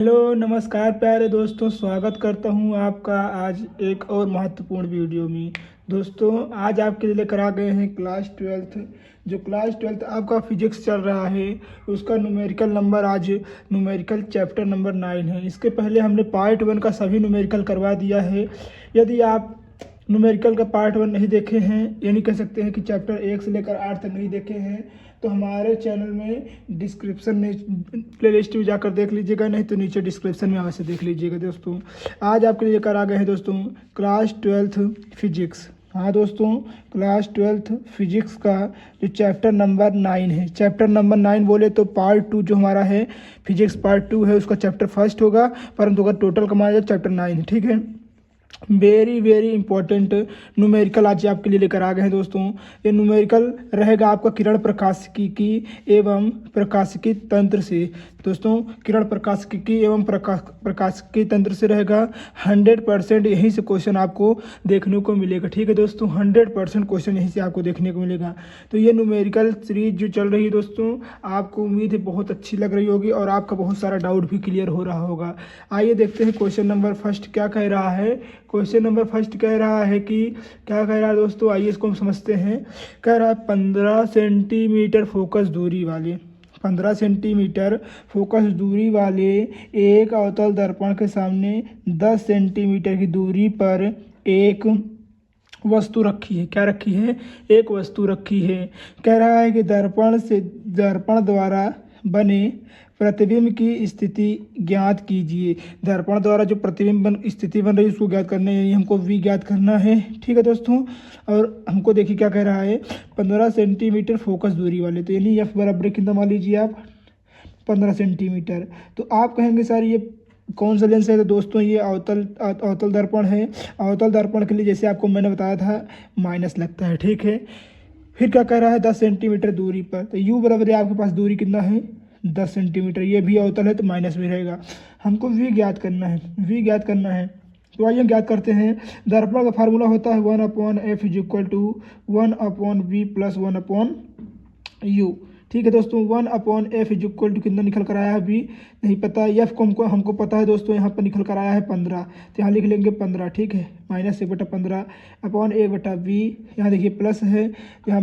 Hello नमस्कार प्यारे दोस्तों, स्वागत करता हूं आपका आज एक और महत्वपूर्ण वीडियो में। दोस्तों आज आपके लिए लेकर आ गए हैं क्लास ट्वेल्थ। जो क्लास ट्वेल्थ आपका फिजिक्स चल रहा है उसका न्यूमेरिकल नंबर आज न्यूमेरिकल चैप्टर नंबर 9 है। इसके पहले हमने पार्ट 1 का सभी न्यूमेरिकल करवा दिया है। यदि आप न्यूमेरिकल का पार्ट 1 नहीं देखे हैं, यानी कह सकते हैं कि चैप्टर 1 से लेकर 8 तक नहीं देखे हैं, तो हमारे चैनल में डिस्क्रिप्शन में प्लेलिस्ट में जाकर देख लीजिएगा, नहीं तो नीचे डिस्क्रिप्शन में अवश्य देख लीजिएगा। दोस्तों आज आपके लिए लेकर आ गए हैं दोस्तों क्लास 12 फिजिक्स। हाँ दोस्तों, क्लास 12 फिजिक्स का जो चैप्टर नंबर 9 है, चैप्टर नंबर 9 बोले तो पार्ट 2 जो हमारा है फिजिक्स पार्ट 2 है, उसका चैप्टर फर्स्ट होगा, परंतु अगर टोटल का माना जाए चैप्टर 9 है। ठीक है, वेरी वेरी इंपॉर्टेंट न्यूमेरिकल आज आपके लिए लेकर आ गए हैं दोस्तों। ये न्यूमेरिकल रहेगा आपका किरण प्रकाशिकी एवं प्रकाशिकी तंत्र से। दोस्तों किरण प्रकाशिकी एवं प्रकाशिकी तंत्र से रहेगा। 100% यहीं से क्वेश्चन आपको देखने को मिलेगा। ठीक है दोस्तों, 100% क्वेश्चन यहीं से आपको देखने को मिलेगा। तो ये न्यूमेरिकल सीरीज जो चल रही है दोस्तों, आपको उम्मीद है बहुत अच्छी लग रही होगी और आपका बहुत सारा डाउट भी क्लियर हो रहा होगा। आइए देखते हैं क्वेश्चन नंबर फर्स्ट क्या कह रहा है। क्वेश्चन नंबर फर्स्ट कह रहा है कि क्या कह रहा है दोस्तों, आइए इसको हम समझते हैं। कह रहा है 15 सेंटीमीटर फोकस दूरी वाले 15 सेंटीमीटर फोकस दूरी वाले एक अवतल दर्पण के सामने 10 सेंटीमीटर की दूरी पर एक वस्तु रखी है। क्या रखी है? एक वस्तु रखी है। कह रहा है कि दर्पण द्वारा बने प्रतिबिंब की स्थिति ज्ञात कीजिए। दर्पण द्वारा जो प्रतिबिंब स्थिति बन रही है उसको ज्ञात करना है, हमको वी ज्ञात करना है। ठीक है दोस्तों, और हमको देखिए क्या कह रहा है, 15 सेंटीमीटर फोकस दूरी वाले, तो यानी एफ बराबर कितना मान लीजिए आप 15 सेंटीमीटर। तो आप कहेंगे सर ये कौन सा लेंस है? तो दोस्तों ये अवतल दर्पण है। अवतल दर्पण के लिए जैसे आपको मैंने बताया था माइनस लगता है। ठीक है, फिर क्या कह रहा है 10 सेंटीमीटर दूरी पर, तो यू बराबर है आपके पास दूरी कितना है 10 सेंटीमीटर। ये भी अवतल है तो माइनस में रहेगा। हमको वी ज्ञात करना है, वी ज्ञात करना है। तो आइए ज्ञात करते हैं। दर्पण का फार्मूला होता है 1/f is equal to 1/v plus 1/u। ठीक है दोस्तों, 1/f इज इक्वल टू कितना निकल कर आया है? v नहीं पता, एफ को हमको पता है दोस्तों, यहाँ पर निकल कर आया है 15, तो यहाँ लिख लेंगे 15। ठीक है, -1/15 अपॉन 1/v, यहाँ देखिए प्लस है, यहाँ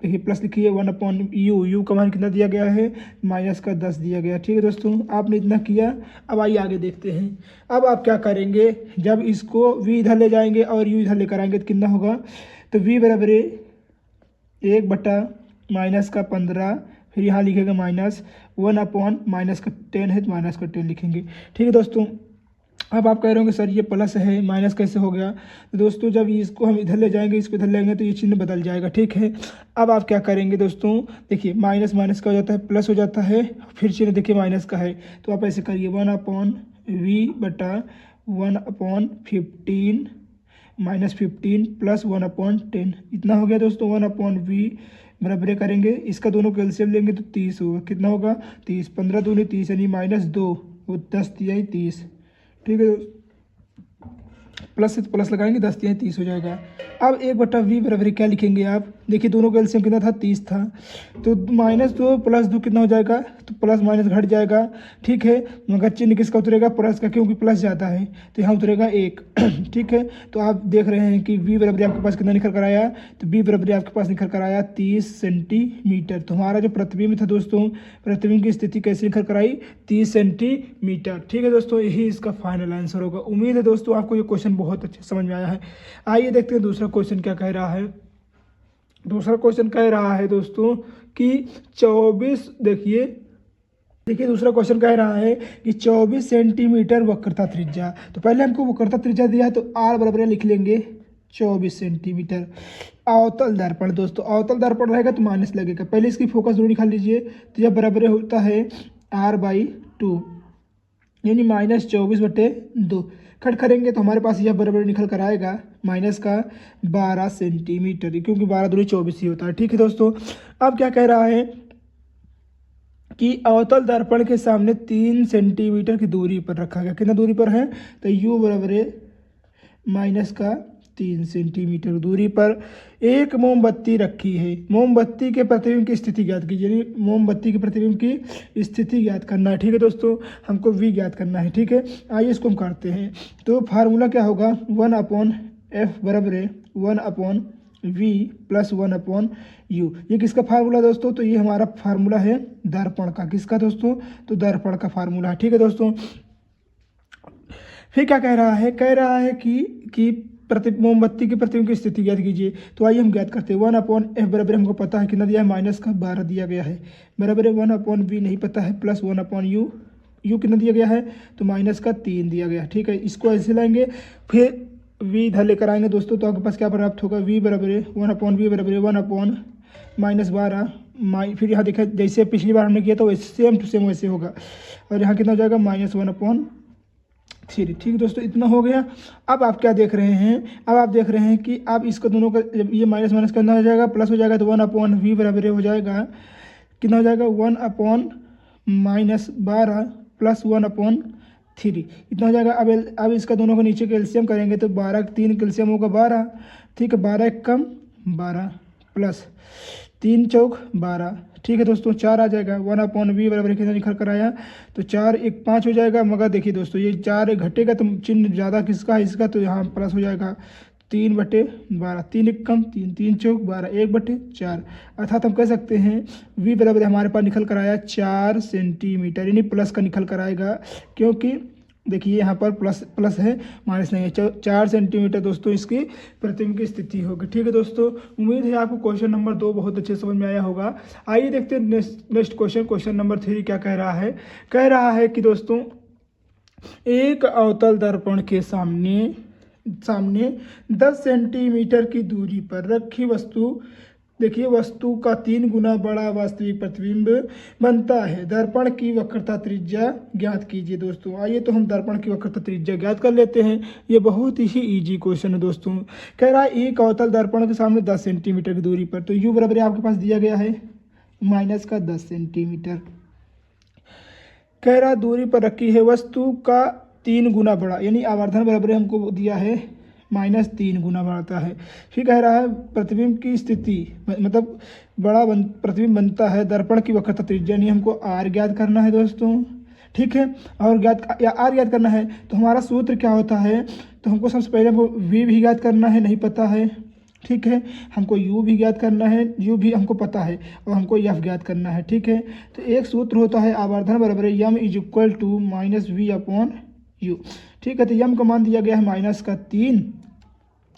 देखिए प्लस लिखिए 1/u, यू का मान कितना दिया गया है -10 दिया गया। ठीक है दोस्तों, आपने इतना किया। अब आइए आगे देखते हैं। अब आप क्या करेंगे, जब इसको v इधर ले जाएंगे और u इधर लेकर आएंगे तो कितना होगा? तो v बराबर 1/-15, फिर यहाँ लिखेगा -1/-10 है तो -10 लिखेंगे। ठीक है दोस्तों, अब आप कह रहे होंगे सर ये प्लस है माइनस कैसे हो गया? तो दोस्तों जब इसको हम इधर ले जाएंगे, इसको इधर लेंगे तो ये चिन्ह बदल जाएगा। ठीक है, अब आप क्या करेंगे दोस्तों, देखिए माइनस माइनस का हो जाता है प्लस हो जाता है, फिर चिन्ह देखिए माइनस का है, तो आप ऐसे करिए 1/v/1/15 -15 प्लस 1/10, इतना हो गया दोस्तों। 1/v बराबर करेंगे, इसका दोनों कैल्शियम लेंगे तो 30 होगा। कितना होगा? 30, 15 दूनी 30 यानी -2, वो 10 दिया 30। ठीक है, प्लस से तो प्लस लगाएंगे, 10 दिया 30 हो जाएगा। अब 1/v बराबर क्या लिखेंगे आप? देखिए दोनों का एलसीएम कितना था 30 था, तो -2 + 2 कितना हो जाएगा? तो प्लस माइनस घट जाएगा। ठीक है, मगर चिन्ह किसका उतरेगा? प्लस का, क्योंकि प्लस ज़्यादा है तो यहाँ उतरेगा 1। ठीक है, तो आप देख रहे हैं कि v बराबर आपके पास कितना निकल कर आया? तो v बराबर आपके पास निकल कर आया 30 सेंटीमीटर। तो हमारा जो प्रतिबिंब था दोस्तों, प्रतिबिंब की स्थिति कैसे निकल कर आई? 30 सेंटीमीटर। ठीक है दोस्तों, यही इसका फाइनल आंसर होगा। उम्मीद है दोस्तों आपको ये क्वेश्चन बहुत अच्छे समझ में आया है। आइए देखते हैं दूसरा क्वेश्चन क्या कह रहा है। दूसरा क्वेश्चन कह रहा है दोस्तों कि 24, देखिए दूसरा क्वेश्चन कह रहा है कि 24 सेंटीमीटर वक्रता त्रिज्या। तो पहले हमको वक्रता त्रिज्या दिया है तो r बराबर लिख लेंगे 24 सेंटीमीटर। अवतल दर्पण दोस्तों, अवतल दर्पण रहेगा तो माइनस लगेगा। पहले इसकी फोकस दूरी निकाल लीजिए, तो यह बराबर होता है r/2 यानी -24/2। कट करेंगे तो हमारे पास यह बराबर निकल कर आएगा माइनस का 12 सेंटीमीटर, क्योंकि 12 दूनी 24 ही होता है। ठीक है दोस्तों, अब क्या कह रहा है कि अवतल दर्पण के सामने 3 सेंटीमीटर की दूरी पर रखा गया। कितना दूरी पर है? तो u बराबर -3 3 सेंटीमीटर दूरी पर एक मोमबत्ती रखी है। मोमबत्ती के प्रतिबिंब की स्थिति ज्ञात कीजिए, यानी मोमबत्ती के प्रतिबिंब की स्थिति ज्ञात करना है। ठीक है दोस्तों, हमको v ज्ञात करना है। ठीक है, आइए इसको हम करते हैं। तो फार्मूला क्या होगा, 1/f बराबर है 1/v प्लस 1/u। ये किसका फार्मूला दोस्तों, तो ये हमारा फार्मूला है दर्पण का। किसका दोस्तों, तो दर्पण का फार्मूला है। ठीक है दोस्तों, फिर क्या कह रहा है, कह रहा है कि मोमबत्ती के प्रतिबिंब की स्थिति ज्ञात कीजिए। तो आइए हम ज्ञात करते हैं। 1/f बराबर हमको पता है कितना दिया है, माइनस का 12 दिया गया है, बराबर है 1/v नहीं पता है, प्लस 1/u। u कितना दिया गया है, तो माइनस का 3 दिया गया है। ठीक है, इसको ऐसे लाएंगे, फिर v इधर लेकर आएंगे दोस्तों, तो आपके पास क्या प्राप्त होगा, v बराबर है 1/v बराबर है 1/-12 फिर यहाँ देखा जैसे पिछली बार हमने किया था वैसे सेम टू सेम वैसे होगा, और यहाँ कितना हो जाएगा -1/3। ठीक है दोस्तों, इतना हो गया। अब आप क्या देख रहे हैं, अब आप देख रहे हैं कि अब इसको दोनों का जब ये माइनस माइनस करना हो जाएगा, प्लस हो जाएगा, तो 1/v बराबर हो जाएगा कितना हो जाएगा, 1/-12 प्लस 1/3 इतना हो जाएगा। अब इसका दोनों को नीचे का एलसीएम करेंगे तो 12 3 का एलसीएम होगा 12। ठीक है, 12 1 कम 12 प्लस 3 चौक 12। ठीक है दोस्तों, 4 आ जाएगा। 1/v बराबर कितना निकल कर आया, तो 4 1 5 हो जाएगा। मगर देखिए दोस्तों, ये 4 घटेगा तो चिन्ह ज़्यादा किसका है, इसका, तो यहाँ प्लस हो जाएगा 3/12। 3 1 कम 3 3 चौक 12 1/4। अर्थात हम कह सकते हैं v बराबर हमारे पास निकल कर आया 4 सेंटीमीटर, यानी प्लस का निकल कर आएगा, क्योंकि देखिए यहाँ पर प्लस है, माइनस नहीं है। 4 सेंटीमीटर दोस्तों इसकी प्रतिबिंब की स्थिति होगी। ठीक है दोस्तों, उम्मीद है आपको क्वेश्चन नंबर 2 बहुत अच्छे समझ में आया होगा। आइए देखते हैं नेक्स्ट क्वेश्चन नंबर 3 क्या कह रहा है। कह रहा है कि दोस्तों एक अवतल दर्पण के सामने 10 सेंटीमीटर की दूरी पर रखी वस्तु, देखिए वस्तु का 3 गुना बड़ा वास्तविक प्रतिबिंब बनता है। दर्पण की वक्रता त्रिज्या ज्ञात कीजिए। दोस्तों आइए तो हम दर्पण की वक्रता त्रिज्या ज्ञात कर लेते हैं। ये बहुत ही इजी क्वेश्चन है दोस्तों। कह रहा है एक अवतल दर्पण के सामने 10 सेंटीमीटर की दूरी पर, तो u बराबर आपके पास दिया गया है माइनस का 10 सेंटीमीटर। कह रहा दूरी पर रखी है वस्तु का 3 गुना बड़ा, यानी आवर्धन बराबर हमको दिया है -3 गुना बढ़ता है। फिर कह रहा है प्रतिबिंब की स्थिति, मतलब बड़ा प्रतिबिंब बनता है दर्पण की वक्रता त्रिज्या, यानी हमको r ज्ञात करना है दोस्तों। ठीक है, और r ज्ञात करना है तो हमारा सूत्र क्या होता है, तो हमको सबसे पहले हमको v भी ज्ञात करना है, नहीं पता है। ठीक है, हमको u भी ज्ञात करना है, u भी हमको पता है, और हमको f ज्ञात करना है। ठीक है, तो एक सूत्र होता है आवर्धन बराबर m = -v/u। ठीक है, तो m का मान दिया गया है -3,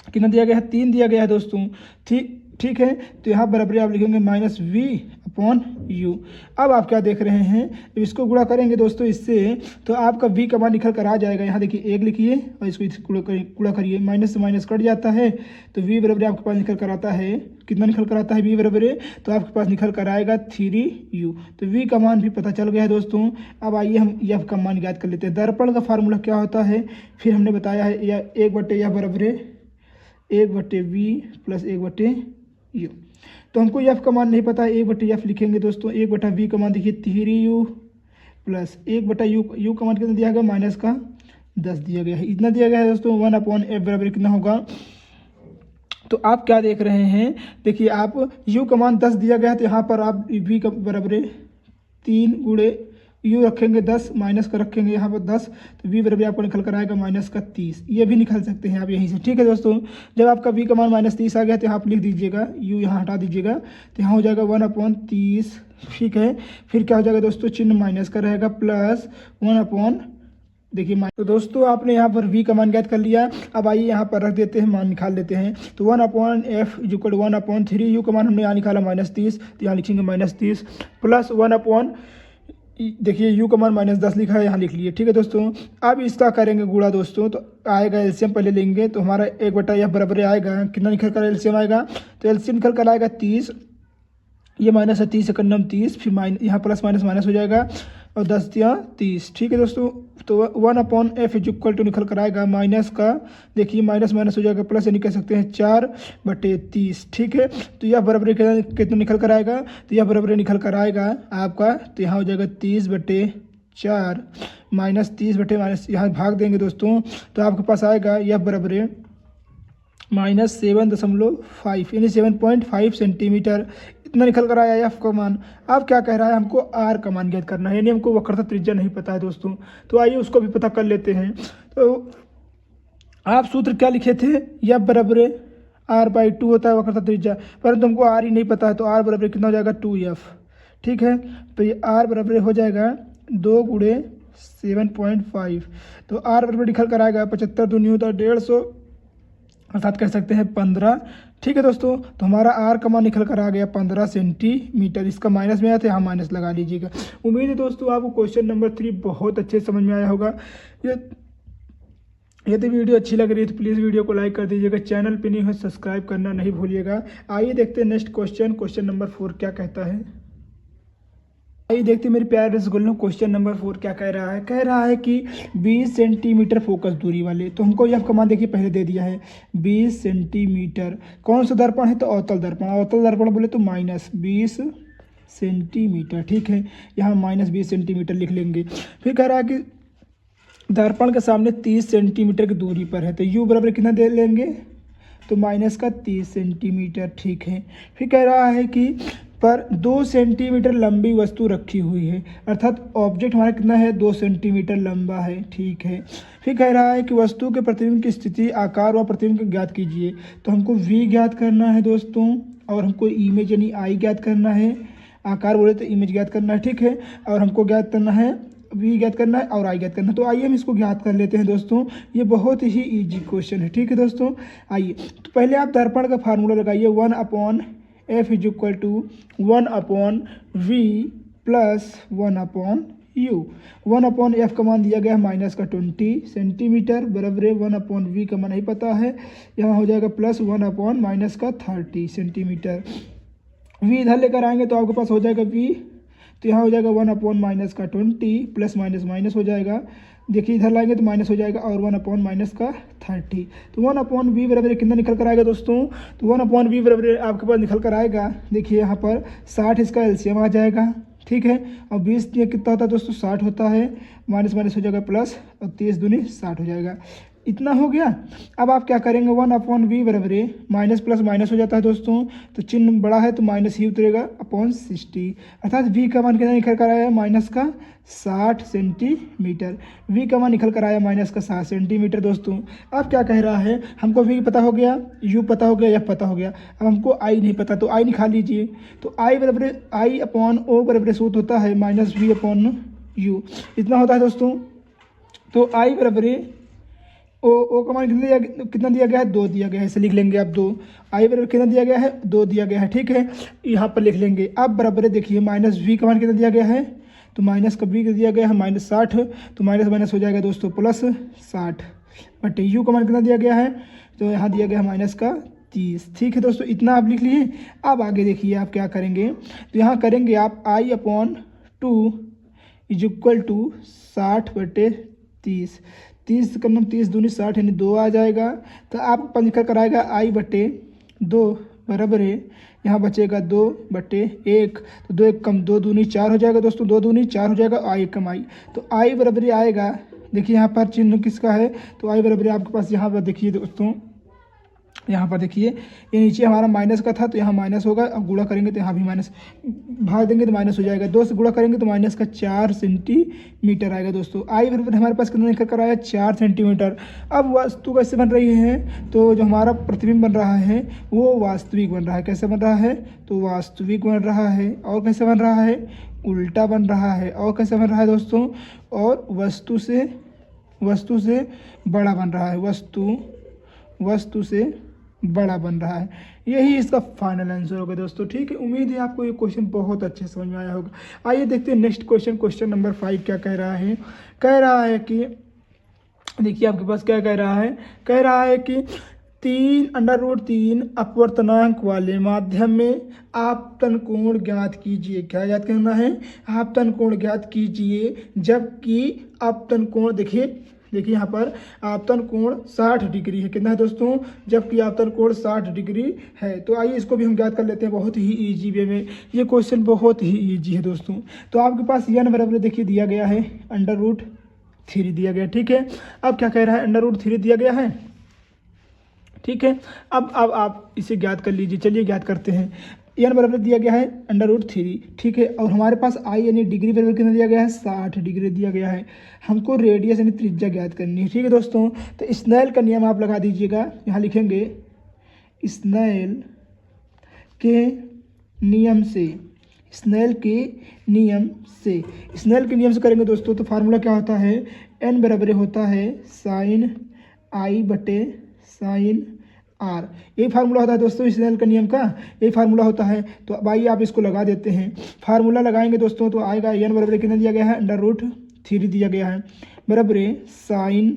कितना दिया गया है, 3 दिया गया है दोस्तों। ठीक है, तो यहाँ बराबर आप लिखेंगे -v/u। अब आप क्या देख रहे हैं, जब इसको गुणा करेंगे दोस्तों इससे, तो आपका v का मान निकल कर आ जाएगा। यहाँ देखिए 1 लिखिए और इसको गुणा करिए, माइनस से माइनस कट जाता है, तो v बराबर आपके पास निकल कर आता है, कितना निकल कर आता है v बराबर, तो आपके पास निकल कर आएगा 3u। तो v का मान भी पता चल गया है दोस्तों। अब आइए हम f का मान ज्ञात कर लेते हैं। दर्पण का फार्मूला क्या होता है, फिर हमने बताया है 1/f बराबर 1/v प्लस 1/u। तो हमको f का मान नहीं पता है, 1/f लिखेंगे दोस्तों। 1/v का मान देखिए 3u प्लस 1/u का मान कितना दिया गया, माइनस का 10 दिया गया है। इतना दिया गया है दोस्तों। 1/f बराबर कितना होगा, तो आप क्या देख रहे हैं, देखिए आप u का मान 10 दिया गया है, तो यहाँ पर आप v का बराबर 3 गुणे u रखेंगे 10, माइनस का रखेंगे यहाँ पर 10, तो v बराबर आपको निकल कर आएगा -30। ये भी निकाल सकते हैं आप यहीं से। ठीक है दोस्तों, जब आपका v का मान -30 आ गया तो यहाँ आप लिख दीजिएगा, u यहाँ हटा दीजिएगा, तो यहाँ हो जाएगा 1/30। ठीक है, फिर क्या हो जाएगा दोस्तों, चिन्ह माइनस का रहेगा, प्लस 1/, देखिए तो दोस्तों आपने यहाँ पर v का मान ज्ञात कर लिया। अब आइए यहाँ पर रख देते हैं, मान निकाल देते हैं। तो 1/f = 1/3, u का मान हमने यहाँ निकाला -30, तो यहाँ लिखेंगे -30 प्लस 1/, देखिए u का मान -10 लिखा है, यहाँ लिख लिए। ठीक है दोस्तों, अब इसका करेंगे गुणा दोस्तों, तो आएगा एलसीएम पहले लेंगे, तो हमारा 1/f बराबर आएगा, कितना निकल कर एलसीएम आएगा, तो एलसीएम निकल कर आएगा 30, ये माइनस है 30 सेकंड 30, फिर यहाँ प्लस माइनस हो जाएगा, और 10 या 30। ठीक है दोस्तों, तो 1/f = निकल कर आएगा माइनस का, देखिए माइनस हो जाएगा प्लस, यानी कह सकते हैं 4/30। ठीक है, तो यह बराबर कितना निकल कर आएगा, तो यह बराबर निकल कर आएगा आपका, तो यहाँ हो जाएगा 30/4 -30 यहाँ भाग देंगे दोस्तों, तो आपके पास आएगा यह बराबर -7.5 यानी 7.5 सेंटीमीटर इतना निकल कर आया एफ का मान। अब क्या कह रहा है, हमको आर का मान ज्ञात करना है, यानी हमको वक्रता त्रिज्या नहीं पता है दोस्तों। तो आइए उसको भी पता कर लेते हैं। तो आप सूत्र क्या लिखे थे, एफ बराबर R/2 होता है वक्रता त्रिज्या, परंतु हमको आर ही नहीं पता है, तो आर बराबर कितना हो जाएगा 2F। ठीक है, तो ये आर बराबर हो जाएगा 2 × 7.5। तो आर बराबर निकल कर आएगा 75 दूनी होता है 150, अर्थात कह सकते हैं 15। ठीक है दोस्तों, तो हमारा आर का मान निकल कर आ गया 15 सेंटीमीटर। इसका माइनस में आया था, यहाँ माइनस लगा लीजिएगा। उम्मीद है दोस्तों आपको क्वेश्चन नंबर 3 बहुत अच्छे समझ में आया होगा। यदि वीडियो अच्छी लग रही है तो प्लीज़ वीडियो को लाइक कर दीजिएगा, चैनल पे नहीं हो सब्सक्राइब करना नहीं भूलिएगा। आइए देखते हैं नेक्स्ट क्वेश्चन नंबर 4 क्या कहता है। आइए देखते हैं मेरे प्यारे रसगुल्लों, क्वेश्चन नंबर 4 क्या कह रहा है। कह रहा है कि 20 सेंटीमीटर फोकस दूरी वाले, तो हमको यह कमान देखिए पहले दे दिया है 20 सेंटीमीटर। कौन सा दर्पण है, तो अवतल दर्पण। अवतल दर्पण बोले तो -20 सेंटीमीटर। ठीक है, यहाँ -20 सेंटीमीटर लिख लेंगे। फिर कह रहा है कि दर्पण के सामने 30 सेंटीमीटर की दूरी पर है, तो u बराबर कितना दे लेंगे, तो -30 सेंटीमीटर। ठीक है, फिर कह रहा है कि पर 2 सेंटीमीटर लंबी वस्तु रखी हुई है, अर्थात ऑब्जेक्ट हमारा कितना है 2 सेंटीमीटर लंबा है। ठीक है, फिर कह रहा है कि वस्तु के प्रतिबिंब की स्थिति, आकार व प्रतिबिंब को ज्ञात कीजिए। तो हमको v ज्ञात करना है दोस्तों, और हमको इमेज यानी i ज्ञात करना है। आकार बोले तो इमेज ज्ञात करना है। ठीक है, और हमको ज्ञात करना है v ज्ञात करना है और i ज्ञात करना है। तो आइए हम इसको ज्ञात कर लेते हैं दोस्तों, ये बहुत ही इजी क्वेश्चन है। ठीक है दोस्तों, आइए तो पहले आप दर्पण का फार्मूला लगाइए, 1/f = 1/v + 1/u। 1/f का मान दिया गया है -20 सेंटीमीटर, बराबर 1/v का मान नहीं पता है, यहाँ हो जाएगा +1/-30 सेंटीमीटर। v इधर लेकर आएंगे तो आपके पास हो जाएगा v, तो यहाँ हो जाएगा 1/-20 प्लस माइनस हो जाएगा। देखिए इधर लाएंगे तो माइनस हो जाएगा, और 1/-30। तो 1/v बराबर कितना निकल कर आएगा दोस्तों, तो 1/v बराबर आपके पास निकल कर आएगा, देखिए यहाँ पर 60 इसका एलसीएम आ जाएगा। ठीक है, और 20 ये कितना होता है दोस्तों 60 होता है, माइनस हो जाएगा प्लस, और 30 दूनी 60 हो जाएगा। इतना हो गया। अब आप क्या करेंगे, 1/v बराबर माइनस प्लस माइनस हो जाता है दोस्तों, तो चिन्ह बड़ा है तो माइनस ही उतरेगा /60, अर्थात v का मान कितना निकल कर आया -60 सेंटीमीटर। v का मान निकल कर आया -60 सेंटीमीटर दोस्तों। अब क्या कह रहा है, हमको v पता हो गया, u पता हो गया, f पता हो गया, अब हमको i नहीं पता, तो i निकाल लीजिए। तो i बराबर I/O बराबर सूत्र होता है -v/u, इतना होता है दोस्तों। तो i बराबर ओ का मान कितना दिया गया है, 2 दिया गया है, इसे लिख लेंगे आप 2। आई बराबर कितना दिया गया है, 2 दिया गया है। ठीक है, यहाँ पर लिख लेंगे। अब बराबर देखिए -v का मान कितना दिया गया है, तो माइनस का v दिया गया है -60, तो माइनस हो जाएगा दोस्तों +60 बट u का मान कितना दिया गया है, तो यहाँ दिया गया है -30। ठीक है दोस्तों, इतना आप लिख लिए। अब आगे देखिए आप क्या करेंगे, तो यहाँ करेंगे आप I/2 = 60/30। 30 कम 30 दूनी 60 यानी 2 आ जाएगा। तो आपको पास निकल कर आएगा I/2 बराबर है, यहाँ बचेगा 2/1, तो 2 1 कम 2 दूनी 4 हो जाएगा दोस्तों, 2 दूनी 4 हो जाएगा, I कम I। तो I बराबर आएगा, देखिए यहाँ पर चिन्ह किसका है, तो I बराबर आपके पास यहाँ पर देखिए दोस्तों, यहाँ पर देखिए ये नीचे हमारा माइनस का था, तो यहाँ माइनस होगा, अब गुणा करेंगे तो यहाँ भी माइनस, भाग देंगे तो माइनस हो जाएगा, 2 से गुणा करेंगे तो -4 सेंटीमीटर आएगा दोस्तों। आई बराबर हमारे पास कितना निकल कर आया 4 सेंटीमीटर। अब वस्तु कैसे बन रही है, तो जो हमारा प्रतिबिंब बन रहा है वो वास्तविक बन रहा है। कैसे बन रहा है, तो वास्तविक बन रहा है। और कैसे बन रहा है, उल्टा बन रहा है। और कैसे बन रहा है दोस्तों, और वस्तु से बड़ा बन रहा है, वस्तु से बड़ा बन रहा है। यही इसका फाइनल आंसर होगा दोस्तों। ठीक है, उम्मीद है आपको ये क्वेश्चन बहुत अच्छे समझ में आया होगा। आइए देखते हैं नेक्स्ट क्वेश्चन नंबर 5 क्या कह रहा है। कह रहा है कि देखिए आपके पास क्या कह रहा है कि 3√3 अपवर्तनांक वाले माध्यम में आपतन कोण ज्ञात कीजिए। क्या ज्ञात करना है, आपतन कोण ज्ञात कीजिए, जबकि आपतन कोण देखिए यहाँ पर आपतन कोण 60 डिग्री है। कितना है दोस्तों, जबकि आपतन कोण 60 डिग्री है। तो आइए इसको भी हम ज्ञात कर लेते हैं बहुत ही इजी वे में। ये क्वेश्चन बहुत ही इजी है दोस्तों। तो आपके पास n बराबर देखिए दिया गया है √3 दिया गया। ठीक है, अब क्या कह रहा है, √3 दिया गया है ठीक है। अब आप इसे ज्ञात कर लीजिए। चलिए ज्ञात करते हैं। एन बराबर दिया गया है √3, ठीक है। और हमारे पास आई यानी डिग्री बराबर कितना दिया गया है, 60 डिग्री दिया गया है। हमको रेडियस यानी त्रिज्या ज्ञात करनी है, ठीक है दोस्तों। तो स्नेल का नियम आप लगा दीजिएगा। यहाँ लिखेंगे स्नेल के नियम से, स्नेल के नियम से, स्नेल के नियम से करेंगे दोस्तों। तो फार्मूला क्या होता है, n बराबर होता है sin I बटे sin R। यही फार्मूला होता है दोस्तों स्नेल के नियम का, यही फार्मूला होता है। तो अब आइए आप इसको लगा देते हैं। फार्मूला लगाएंगे दोस्तों तो आएगा n बराबर कितना दिया गया है, √3 दिया गया है, बराबर sin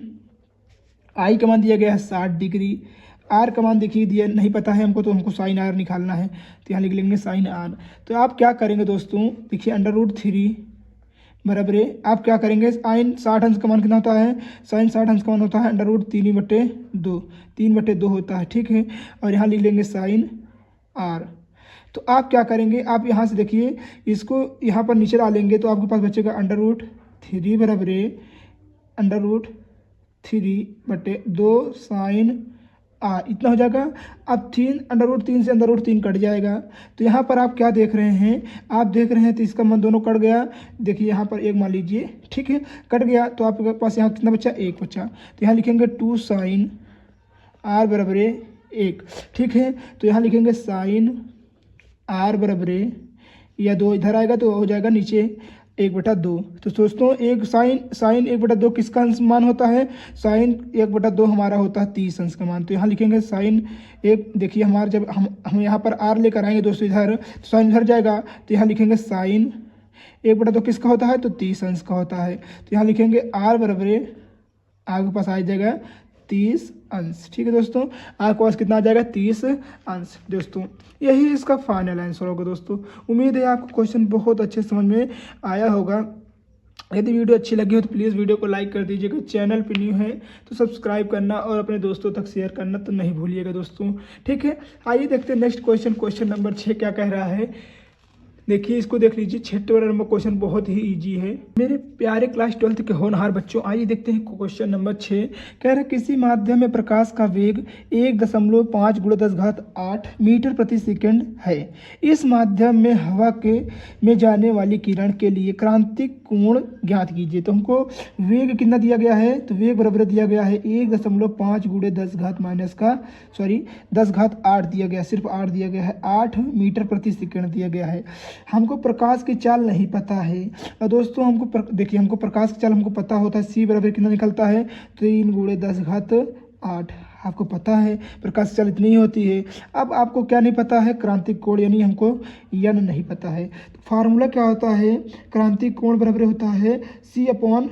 I का मान दिया गया है 60 डिग्री। आर का मान देखिए दिया नहीं पता है हमको, तो हमको साइन आर निकालना है। तो यहाँ लिख लेंगे साइन आर। तो आप क्या करेंगे दोस्तों, देखिए √3 बराबर आप क्या करेंगे, साइन 60 अंश का मान कितना होता है, साइन 60 अंश का मान होता है √3/2, 3/2 होता है, ठीक है। और यहाँ लिख लेंगे साइन आर। तो आप क्या करेंगे, आप यहाँ से देखिए इसको यहाँ पर नीचे डालेंगे तो आपके पास बचेगा √3 बराबर √3/2 साइन आर, इतना हो जाएगा। अब √3 से √3 कट जाएगा। तो यहाँ पर आप क्या देख रहे हैं, आप देख रहे हैं तो इसका मान दोनों कट गया। देखिए यहाँ पर एक मान लीजिए, ठीक है, कट गया। तो आपके पास यहाँ कितना बचा, 1 बचा। तो यहाँ लिखेंगे 2 साइन आर बराबर 1, ठीक है। तो यहाँ लिखेंगे साइन आर बराबर या 2 इधर आएगा तो हो जाएगा नीचे 1/2। तो दोस्तों एक साइन 1/2 किसका अंश मान होता है, साइन 1/2 हमारा होता है 30 अंश का मान। तो यहाँ लिखेंगे साइन 1, देखिए हमारे जब हम यहाँ पर आर लेकर आएंगे दोस्तों इधर, तो साइन इधर जाएगा। तो यहाँ लिखेंगे साइन 1/2 किसका होता है, तो 30 अंश का होता है। तो यहाँ लिखेंगे आर बराबर आपके पास आ जाएगा 30 अंश, ठीक है दोस्तों। आपके पास कितना आ जाएगा, 30 अंश। दोस्तों यही इसका फाइनल आंसर होगा दोस्तों। उम्मीद है आपको क्वेश्चन बहुत अच्छे समझ में आया होगा। यदि वीडियो अच्छी लगी हो तो प्लीज़ वीडियो को लाइक कर दीजिएगा। चैनल पे न्यू है तो सब्सक्राइब करना और अपने दोस्तों तक शेयर करना तो नहीं भूलिएगा दोस्तों, ठीक है। आइए देखते हैं नेक्स्ट क्वेश्चन नंबर 6 क्या कह रहा है। देखिए इसको देख लीजिए, 6वां नंबर क्वेश्चन बहुत ही इजी है मेरे प्यारे क्लास 12th के होनहार बच्चों। आइए देखते हैं क्वेश्चन नंबर 6 कह रहा है किसी माध्यम में प्रकाश का वेग 1.5 × 10⁸ मीटर प्रति सेकंड है। इस माध्यम में हवा के में जाने वाली किरण के लिए क्रांतिक कोण ज्ञात कीजिए। तो हमको वेग कितना दिया गया है, तो वेग बराबर दिया गया है 1.5 × 10⁸ दिया गया, सिर्फ 8 दिया गया है, 8 मीटर प्रति सेकंड दिया गया है। हमको प्रकाश की चाल नहीं पता है। और दोस्तों हमको देखिए हमको प्रकाश की चाल हमको पता होता है, सी बराबर कितना निकलता है, 3 × 10⁸ आपको पता है प्रकाश की चाल इतनी ही होती है। अब आपको क्या नहीं पता है, क्रांतिक कोण यानी हमको यन नहीं पता है। तो फार्मूला क्या होता है, क्रांतिक कोण बराबर होता है C/V,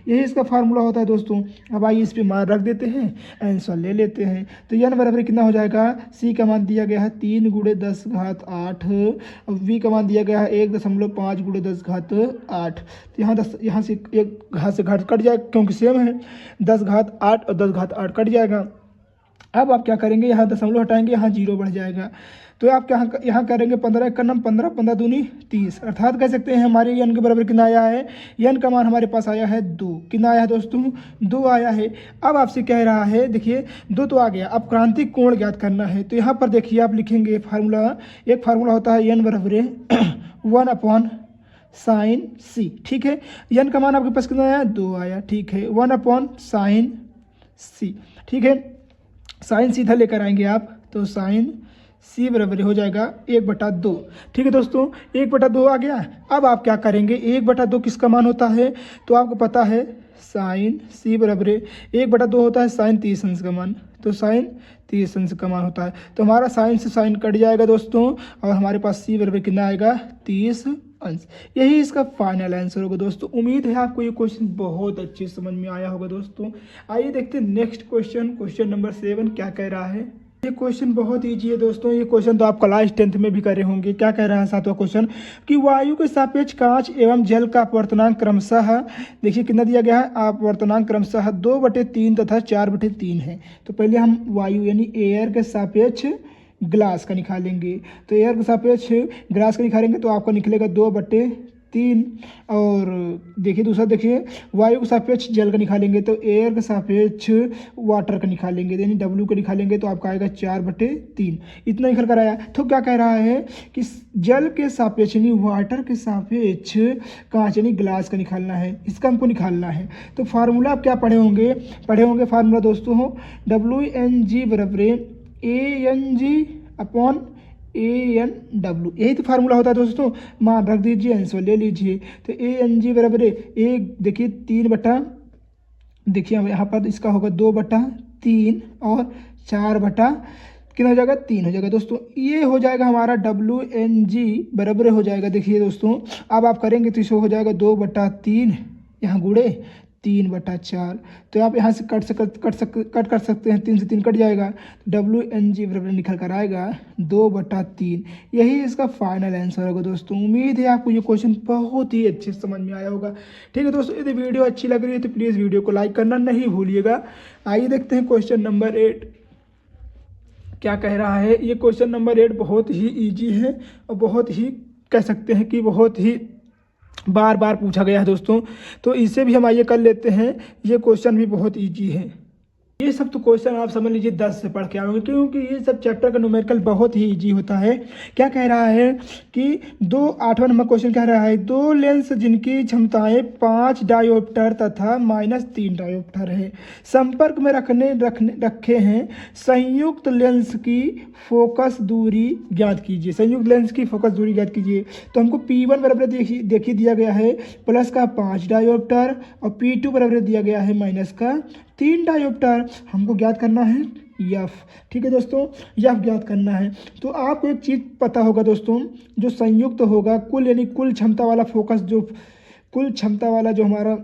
यही इसका फार्मूला होता है दोस्तों। अब आइए इस पे मान रख देते हैं, आंसर ले लेते हैं। तो यन बराबर कितना हो जाएगा, C का मान दिया गया है 3 × 10⁸, V का मान दिया गया है 1.5 × 10⁸। तो यहाँ से एक घात से घात कट जाएगा क्योंकि सेम है, 10⁸ और 10⁸ कट जाएगा। अब आप क्या करेंगे, यहाँ दशमलव हटाएंगे, यहाँ 0 बढ़ जाएगा। तो आप यहाँ करेंगे 15 × 9 15, 15 दूनी 30, अर्थात कह सकते हैं हमारे यन के बराबर कितना आया है, यन का मान हमारे पास आया है 2। कितना आया है दोस्तों, 2 आया है। अब आपसे कह रहा है, देखिए 2 तो आ गया, अब क्रांतिक कोण ज्ञात करना है। तो यहाँ पर देखिए आप लिखेंगे फार्मूला, एक फार्मूला होता है यन बराबर 1/sin C, ठीक है। यन का मान आपके पास कितना आया, 2 आया, ठीक है, 1/sin C, ठीक है। साइन सीधा लेकर आएंगे आप, तो साइन C बराबर हो जाएगा 1/2, ठीक है दोस्तों, 1/2 आ गया। अब आप क्या करेंगे, 1/2 किसका मान होता है, तो आपको पता है साइन C बराबर 1/2 होता है साइन 30 अंश का मान। तो साइन 30 अंश का मान होता है, तो हमारा साइन से साइन कट जाएगा दोस्तों, और हमारे पास C बराबर कितना आएगा, 30 अंश। यही इसका फाइनल आंसर होगा दोस्तों। उम्मीद है आपको ये क्वेश्चन बहुत अच्छे समझ में आया होगा दोस्तों। आइए देखते हैं नेक्स्ट क्वेश्चन नंबर 7 क्या कह रहा है। ये क्वेश्चन बहुत ईजी है दोस्तों, ये क्वेश्चन तो आप क्लास 10th में भी करे होंगे। क्या कह रहा है 7वां क्वेश्चन कि वायु के सापेक्ष कांच एवं जल का अपवर्तनांक क्रमशः, देखिए कितना दिया गया है, अपवर्तनांक क्रमशः 2/3 तथा 4/3 है। तो पहले हम वायु यानी एयर के सापेक्ष ग्लास का निकालेंगे। तो एयर के सापेक्ष ग्लास का निकालेंगे तो आपका निकलेगा 2/3, 3। और देखिए दूसरा देखिए वायु के सापेक्ष जल का निकालेंगे तो एयर के सापेक्ष वाटर का निकालेंगे, यानी W का निकालेंगे तो आपका आएगा 4/3। इतना निकल कर आया। तो क्या कह रहा है कि जल के सापेक्ष यानी वाटर के सापेक्ष कांच यानी ग्लास का निकालना है, इसका हमको निकालना है। तो फार्मूला आप क्या पढ़े होंगे फार्मूला दोस्तों WNG बराबर ANG/ANW, यही तो फार्मूला होता है दोस्तों। मान रख दीजिए, आंसर ले लीजिए। तो ANG बराबर एक देखिए 3 देखिए यहाँ पर इसका होगा 2/3 और 4 कितना हो जाएगा 3 हो जाएगा दोस्तों। ये हो जाएगा हमारा WNG बराबर हो जाएगा। देखिए दोस्तों अब आप करेंगे तो इसको हो जाएगा 2/3 यहाँ गुड़े 3/4। तो आप यहाँ से कट कर सकते हैं, 3 से 3 कट जाएगा। WNG बराबर निकल कर आएगा 2/3। यही इसका फाइनल आंसर होगा दोस्तों। उम्मीद है आपको ये क्वेश्चन बहुत ही अच्छे से समझ में आया होगा। ठीक है दोस्तों, यदि वीडियो अच्छी लग रही है तो प्लीज़ वीडियो को लाइक करना नहीं भूलिएगा। आइए देखते हैं क्वेश्चन नंबर 8 क्या कह रहा है। ये क्वेश्चन नंबर 8 बहुत ही ईजी है और बहुत ही कह सकते हैं कि बहुत ही बार बार पूछा गया है दोस्तों। तो इसे भी हम आइए कर लेते हैं। ये क्वेश्चन भी बहुत इजी है। ये सब तो क्वेश्चन आप समझ लीजिए 10 से पढ़ के आओगे, क्योंकि ये सब चैप्टर का न्यूमेरिकल बहुत ही इजी होता है। क्या कह रहा है कि 8वां नंबर क्वेश्चन कह रहा है 2 लेंस जिनकी क्षमताएं 5 डायोप्टर तथा -3 डायोप्टर है संपर्क में रखे हैं, संयुक्त लेंस की फोकस दूरी ज्ञात कीजिए। संयुक्त लेंस की फोकस दूरी ज्ञात कीजिए। तो हमको P1 बराबर देखिए दिया गया है प्लस का 5 डायोप्टर और P2 बराबर दिया गया है माइनस का 3 डायोप्टर। हमको ज्ञात करना है F। ठीक है दोस्तों, F ज्ञात करना है। तो आपको एक चीज़ पता होगा दोस्तों, जो संयुक्त होगा कुल यानी कुल क्षमता वाला फोकस, जो कुल क्षमता वाला जो हमारा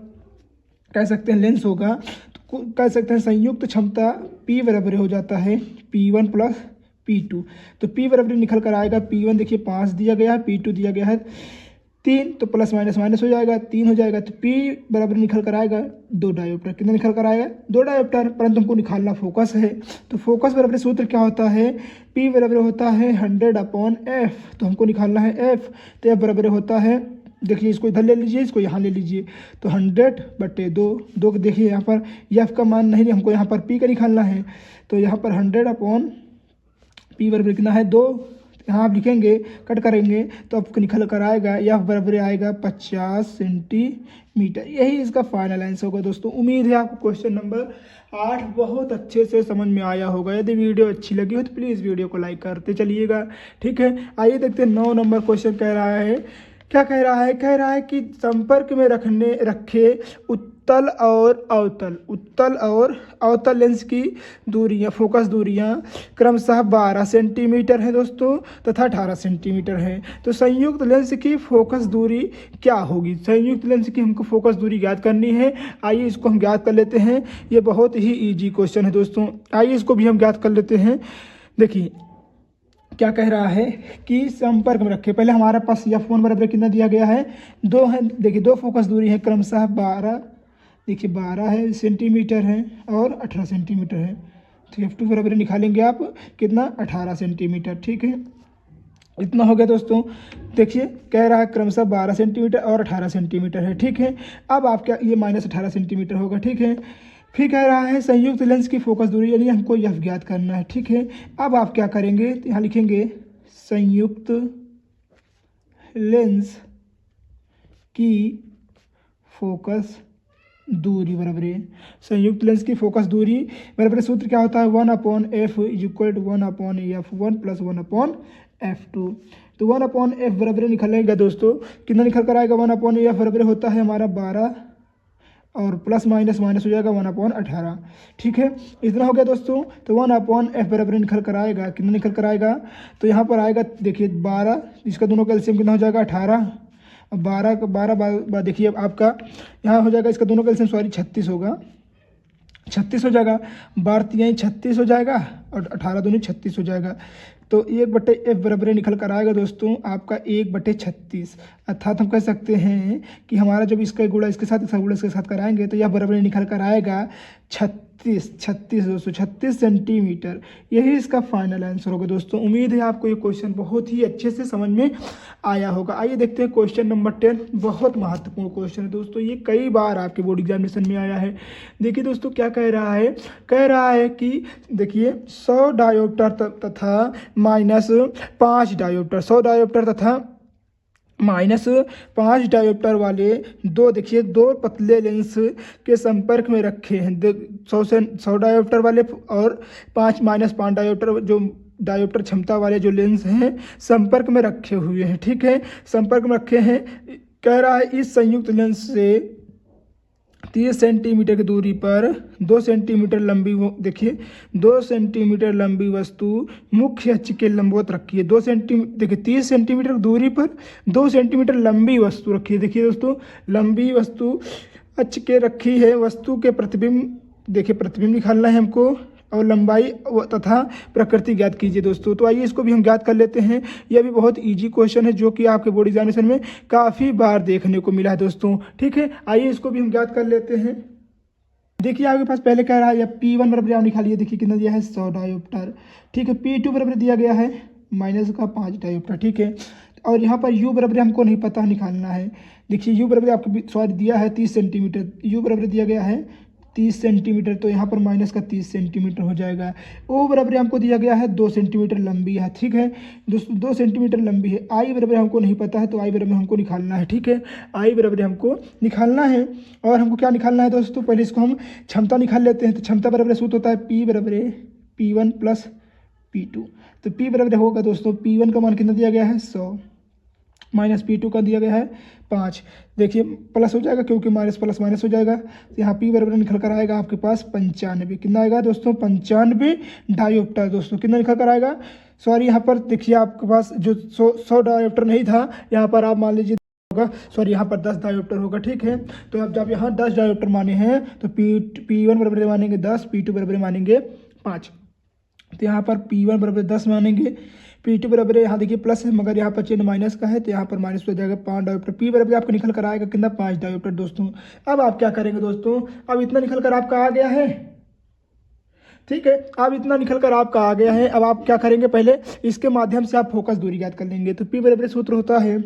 कह सकते हैं लेंस होगा, तो कह सकते हैं संयुक्त क्षमता P बराबर हो जाता है P1 + P2। तो P बराबर निकल कर आएगा P1 देखिए 5 दिया गया है, P2 दिया गया है 3, तो प्लस माइनस माइनस हो जाएगा 3 हो जाएगा। तो P बराबर निकल कर आएगा 2 डायोप्टर। कितना निकल कर आएगा 2 डायोप्टर, परंतु हमको निकालना फोकस है। तो फोकस बराबर सूत्र क्या होता है, P बराबर होता है 100/F। तो हमको निकालना है F। तो F बराबर होता है, देखिए इसको इधर ले लीजिए, इसको यहाँ ले लीजिए। तो 100/2 देखिए यहाँ पर F का मान नहीं, हमको यहाँ पर P का निकालना है। तो यहाँ पर 100/P बराबर कितना है 2। यहाँ आप लिखेंगे, कट करेंगे तो आपको निकल कर आएगा F बराबर आएगा 50 सेंटीमीटर। यही इसका फाइनल आंसर होगा दोस्तों। उम्मीद है आपको क्वेश्चन नंबर 8 बहुत अच्छे से समझ में आया होगा। यदि वीडियो अच्छी लगी हो तो प्लीज़ वीडियो को लाइक करते चलिएगा। ठीक है, आइए देखते हैं 9 नंबर क्वेश्चन कह रहा है। क्या कह रहा है कि संपर्क में रखे उत्तल और अवतल लेंस की दूरियां, फोकस दूरियां क्रमशः 12 सेंटीमीटर है दोस्तों तथा 18 सेंटीमीटर है। तो संयुक्त लेंस की फोकस दूरी क्या होगी। संयुक्त लेंस की हमको फोकस दूरी ज्ञात करनी है। आइए इसको हम ज्ञात कर लेते हैं। ये बहुत ही ईजी क्वेश्चन है दोस्तों। आइए इसको भी हम ज्ञात कर लेते हैं। देखिए क्या कह रहा है कि संपर्क में रखे, पहले हमारे पास F1 बराबर कितना दिया गया है 2 है। देखिए 2 फोकस दूरी है क्रमशः 12, देखिए 12 है सेंटीमीटर है और 18 सेंटीमीटर है। तो F2 बराबर निकालेंगे आप कितना 18 सेंटीमीटर। ठीक है, इतना हो गया दोस्तों। देखिए कह रहा है क्रमशः 12 सेंटीमीटर और 18 सेंटीमीटर है। ठीक है, अब आप क्या ये -18 सेंटीमीटर होगा। ठीक है, फिर कह रहा है संयुक्त लेंस की फोकस दूरी यानी हमको F ज्ञात करना है। ठीक है, अब आप क्या करेंगे, यहाँ लिखेंगे संयुक्त लेंस की फोकस दूरी बराबर है, संयुक्त लेंस की फोकस दूरी बराबर सूत्र क्या होता है 1/F = 1/F1 + 1/F2। तो 1/F बराबर निकलेगा दोस्तों, कितना निकल कर आएगा 1/F बराबर होता है हमारा 12 और प्लस माइनस माइनस हो जाएगा 1/18। ठीक है, इतना हो गया दोस्तों। तो 1/F बराबर निकल कर आएगा, कितना निकल कर आएगा, तो यहाँ पर आएगा देखिए 12, इसका दोनों का एलसीएम कितना हो जाएगा 18 और 12 का 12 देखिए आपका यहाँ हो जाएगा, इसका दोनों का एलसीएम 36 होगा, 36 हो जाएगा। 12 × 36 हो जाएगा और 18 दूनी 36 हो जाएगा। तो 1/f बराबर निकल कर आएगा दोस्तों आपका 1/36। अर्थात हम कह सकते हैं कि हमारा जब इसका गुणा इसके साथ इसका गुणा इसके साथ कराएंगे तो यह बराबर निकल कर आएगा 36 दोस्तों, 36 सेंटीमीटर। यही इसका फाइनल आंसर होगा दोस्तों। उम्मीद है आपको ये क्वेश्चन बहुत ही अच्छे से समझ में आया होगा। आइए देखते हैं क्वेश्चन नंबर 10। बहुत महत्वपूर्ण क्वेश्चन है दोस्तों, ये कई बार आपके बोर्ड एग्जामिनेशन में आया है। देखिए दोस्तों क्या कह रहा है कि देखिए 100 डायोप्टर तथा -5 डायोप्टर, 100 डायोप्टर तथा -5 डायोप्टर वाले देखिए दो पतले लेंस के संपर्क में रखे हैं। 100 डायोप्टर वाले और -5 डायोप्टर जो डायोप्टर क्षमता वाले जो लेंस हैं संपर्क में रखे हुए हैं। ठीक है, संपर्क में रखे हैं। कह रहा है इस संयुक्त लेंस से 30 सेंटीमीटर की दूरी पर 2 सेंटीमीटर लंबी, देखिए 2 सेंटीमीटर लंबी वस्तु मुख्य अक्ष के लंबवत रखी है। 2 सेंटीमीटर, देखिए 30 सेंटीमीटर दूरी पर 2 सेंटीमीटर लंबी वस्तु रखी है। देखिए दोस्तों लंबी वस्तु अक्ष के रखी है। वस्तु के प्रतिबिंब, देखिए प्रतिबिंब निकालना है हमको और लंबाई तथा प्रकृति ज्ञात कीजिए दोस्तों। तो आइए इसको भी हम ज्ञात कर लेते हैं। यह भी बहुत इजी क्वेश्चन है जो कि आपके बोर्ड एग्जामिनेशन में काफ़ी बार देखने को मिला है दोस्तों। ठीक है, आइए इसको भी हम ज्ञात कर लेते हैं। देखिए आपके पास पहले कह रहा है या P1 बराबर आप निकालिए। देखिए कितना दिया है 100 डायोप्टर। ठीक है, P2 बराबर दिया गया है -5 डायोप्टर। ठीक है, और यहाँ पर U बराबर हमको नहीं पता निकालना है। देखिए U बराबर आपको दिया है 30 सेंटीमीटर, U बराबर दिया गया है 30 सेंटीमीटर, तो यहाँ पर -30 सेंटीमीटर हो जाएगा। O बराबर हमको दिया गया है 2 सेंटीमीटर लंबी है। ठीक है दोस्तों, 2 सेंटीमीटर लंबी है। I बराबर हमको नहीं पता है तो I बराबर हमको निकालना है। ठीक है, I बराबर हमको निकालना है। और हमको क्या निकालना है दोस्तों, पहले इसको हम क्षमता निकाल लेते हैं। तो क्षमता बराबर सूत्र होता है P बराबर P1 + P2। तो P बराबर होगा दोस्तों, P1 का मान कितना दिया गया है 100 -P2 का दिया गया है 5। देखिए प्लस हो जाएगा क्योंकि माइनस हो जाएगा। तो यहाँ P बराबर निकल कर आएगा आपके पास 95। कितना आएगा दोस्तों, 95 डायोप्टर। दोस्तों कितना निकल कर आएगा, सॉरी यहाँ पर देखिए आपके पास जो 100 डायोप्टर नहीं था, यहाँ पर आप मान लीजिए होगा, सॉरी यहाँ पर 10 डायोप्टर होगा। ठीक है, तो अब जब यहाँ 10 डायोप्टर माने हैं तो P1 बराबर मानेंगे 10, P2 बराबर मानेंगे 5। तो यहाँ पर P1 बराबर 10 मानेंगे, P2 बराबर यहाँ देखिए प्लस है मगर यहाँ पर चिन्ह माइनस का है तो यहाँ पर माइनस हो जाएगा 5 डायोप्टर। P बराबर आपको निकल कर आएगा कितना 5 डायोप्टर दोस्तों। अब आप क्या करेंगे दोस्तों, अब इतना निकल कर आपका आ गया है। ठीक है, अब इतना निकल कर आपका आ गया है। अब आप क्या करेंगे, पहले इसके माध्यम से आप फोकस दूरी ज्ञात कर लेंगे। तो P बराबर सूत्र होता है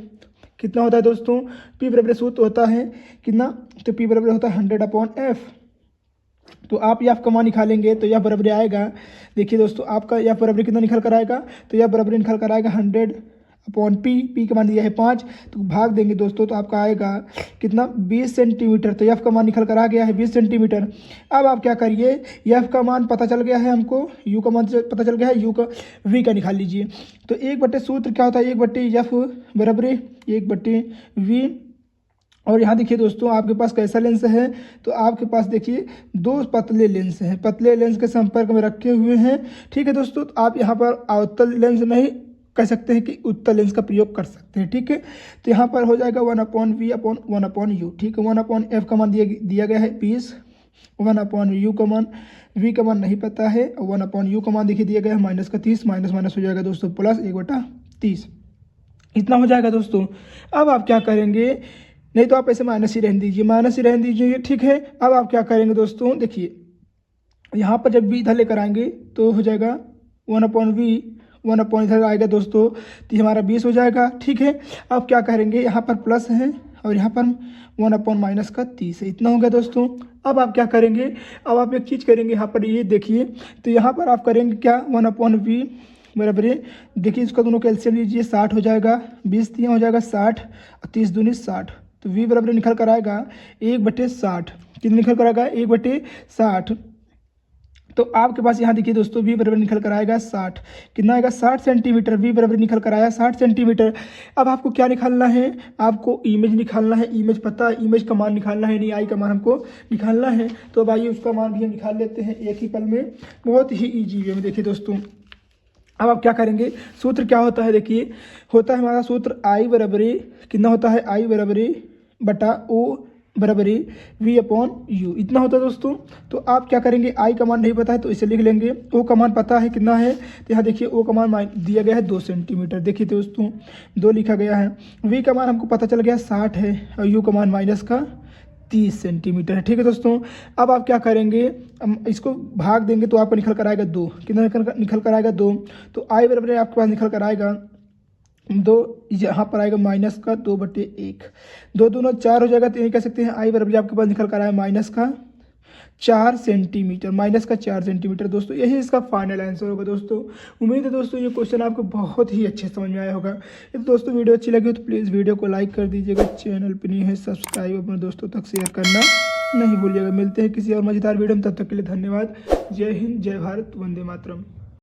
कितना होता है दोस्तों, P बराबर सूत्र होता है कितना, तो P बराबर होता है 100/f। तो आप F का मान निकालेंगे तो यह बराबर आएगा। देखिए दोस्तों आपका F बराबर कितना निकल कर आएगा, तो यह बराबर निकल कर आएगा 100/P का मान दिया है 5, तो भाग देंगे दोस्तों तो आपका आएगा कितना 20 सेंटीमीटर। तो F का मान निकल कर आ गया है 20 सेंटीमीटर। अब आप क्या करिए, F का मान पता चल गया है हमको, U का मान पता चल गया है, U का V का निकाल लीजिए। तो 1/, सूत्र क्या होता है 1/F बराबर 1/V। और यहाँ देखिए दोस्तों आपके पास कैसा लेंस है, तो आपके पास देखिए 2 पतले लेंस हैं, पतले लेंस के संपर्क में रखे हुए हैं। ठीक है दोस्तों, तो आप यहाँ पर अवतल लेंस नहीं कह सकते हैं कि उत्तल लेंस का प्रयोग कर सकते हैं। ठीक है, तो यहाँ पर हो जाएगा 1/V/1/U। ठीक है, 1/F का मान दिया गया है 20, 1/U का मान, V का मान नहीं पता है, और 1/U का मान देखिए दिया गया है -30, माइनस हो जाएगा दोस्तों प्लस 1/30। इतना हो जाएगा दोस्तों। अब आप क्या करेंगे, नहीं तो आप ऐसे माइनस ही रहने दीजिए। ठीक है, अब आप क्या करेंगे दोस्तों, देखिए यहाँ पर जब V इधर लेकर आएंगे तो हो जाएगा 1/V, 1/ इधर आएगा दोस्तों तो हमारा 20 हो जाएगा। ठीक है, अब क्या करेंगे, यहाँ पर प्लस है और यहाँ पर 1/-30 है। इतना हो गया दोस्तों। अब आप क्या करेंगे, अब आप एक चीज़ करेंगे, यहाँ पर ये देखिए, तो यहाँ पर आप करेंगे क्या 1/V बराबर, देखिए इसका दोनों का एलसीएम लीजिए 60 हो जाएगा, 20 हो जाएगा 60 और 30 दूनी 60। तो V बराबर निकल कर आएगा 1/60। कितना निकल कर आएगा 1/60। तो आपके पास यहाँ देखिए दोस्तों V बराबर निकल कर आएगा 60। कितना आएगा 60 सेंटीमीटर। V बराबर निकल कर आया 60 सेंटीमीटर। अब आपको क्या निकालना है, आपको इमेज निकालना है। इमेज पता है, इमेज का मान निकालना है, नहीं I का मान हमको निकालना है। तो अब आइए उसका मान भी हम निकाल लेते हैं एक ही पल में, बहुत ही ईजी वे में। देखिए दोस्तों अब आप क्या करेंगे, सूत्र क्या होता है, देखिए होता है हमारा सूत्र I बराबर कितना होता है, I बराबर बटा O बराबर है v/u, इतना होता है दोस्तों। तो आप क्या करेंगे, आई कमांड नहीं पता है तो इसे लिख लेंगे। ओ कमांड पता है कितना है, तो यहाँ देखिए ओ कमांड दिया गया है 2 सेंटीमीटर, देखिए दोस्तों 2 लिखा गया है। वी कमांड हमको पता चल गया 60 है और यू कमांड माइनस का 30 सेंटीमीटर है। ठीक है दोस्तों, अब आप क्या करेंगे, इसको भाग देंगे तो आपको निकल कर आएगा 2। कितना निकल कर आएगा 2, तो आई बराबर आपके पास निकल कर आएगा 2, यहाँ पर आएगा माइनस का 2/1, 2 दूना 4 हो जाएगा। तो ये कह सकते हैं आई बराबर आपके पास निकल कर आया माइनस का 4 सेंटीमीटर, माइनस का 4 सेंटीमीटर। दोस्तों यही इसका फाइनल आंसर होगा। दोस्तों उम्मीद है दोस्तों ये क्वेश्चन आपको बहुत ही अच्छे समझ में आया होगा। यदि दोस्तों वीडियो अच्छी लगी तो प्लीज़ वीडियो को लाइक कर दीजिएगा, चैनल पर नहीं है सब्सक्राइब अपने दोस्तों तक शेयर करना नहीं भूलिएगा। मिलते हैं किसी और मज़ेदार वीडियो में, तब तक के लिए धन्यवाद। जय हिंद, जय भारत, वंदे मातरम।